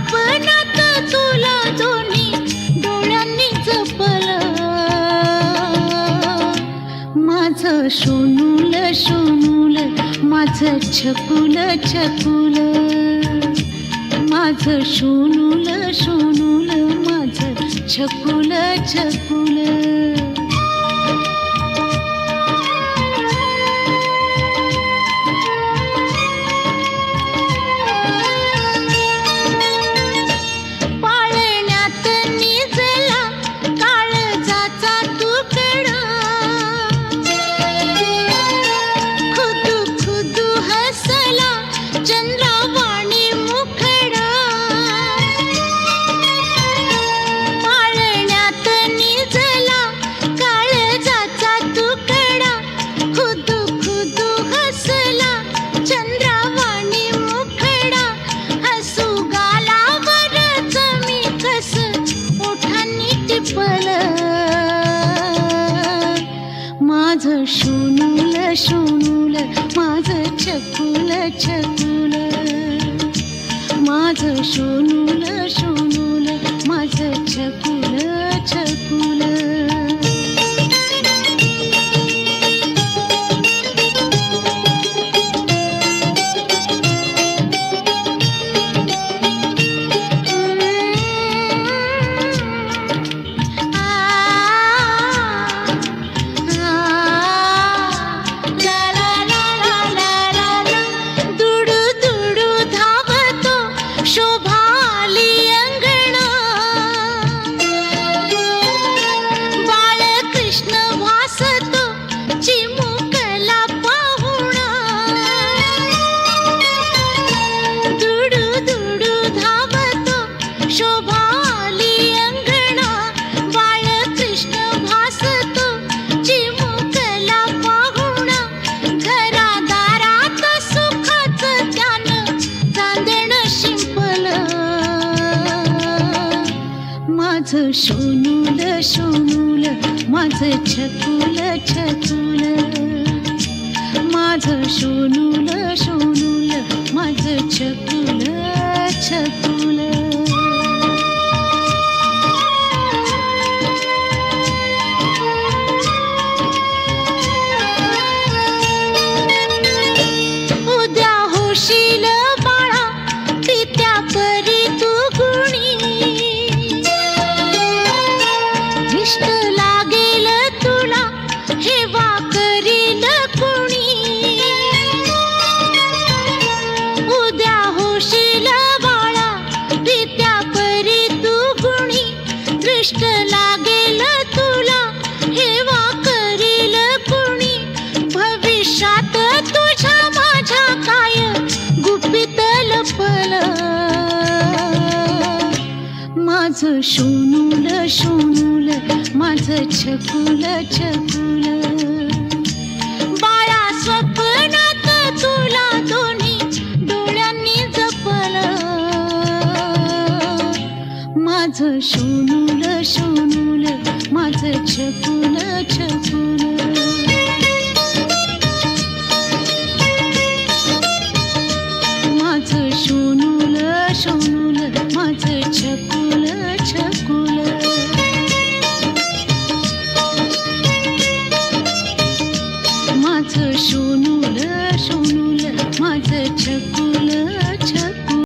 स्वप्नात तुला दोन्ही डोळ्यांनी जपलं. माझं सोनूल सोनूल, माझं छकुल छकुल, माझं सोनूल सोनूल, माझं छकुल छकुल. पाळण्यात निजला काळजाचा तुकडा, खुदू खुदू हसला चंद्रावाणी मुखडा. पाळण्यात निजला काळजाचा तुकडा, खुदू खुदू हसला चंद्रावाणी मुखडा. हसू गालावरच मी कस ओठांनी टिपलं. माझं सोनूल सोनूल, माझं छकुल छकुल, माझं सोनूल सोनूल, माझं छकुल छकुल. दुडू दुडू धावतो शोभाली अंगणा, बाळकृष्ण भासतो चिमुकला पाहुणा. दुडू दुडू धावतो शोभाली अंगणा, बाळकृष्ण भासतो चिमुकला पाहुणा. घरादारात सुखाचं त्यानं चांदण शिंपलं. माझं सोनूल सोनूल, माझं छकुल छकुल, माझं सोनूल सोनूल, माझं छकुल छकुल. उद्या होशील बाळा पित्या परी तू गुणी, इष्ट लागेल तुला हेवा करील कुणी. उद्या होशील बाळा पित्या परी तू गुणी, दृष्ट लागेल तुला हेवा करील कुणी. भविष्यात तुझ्या माझ्या काय गुपित लपलं. माझं सोनूल सोनूल, माझं छकुल छकुल, बाळा स्वप्नात तुला दोन्ही डोळ्यांनी जपलं. माझं सोनूल सोनूल, माझं छकुल छकुल.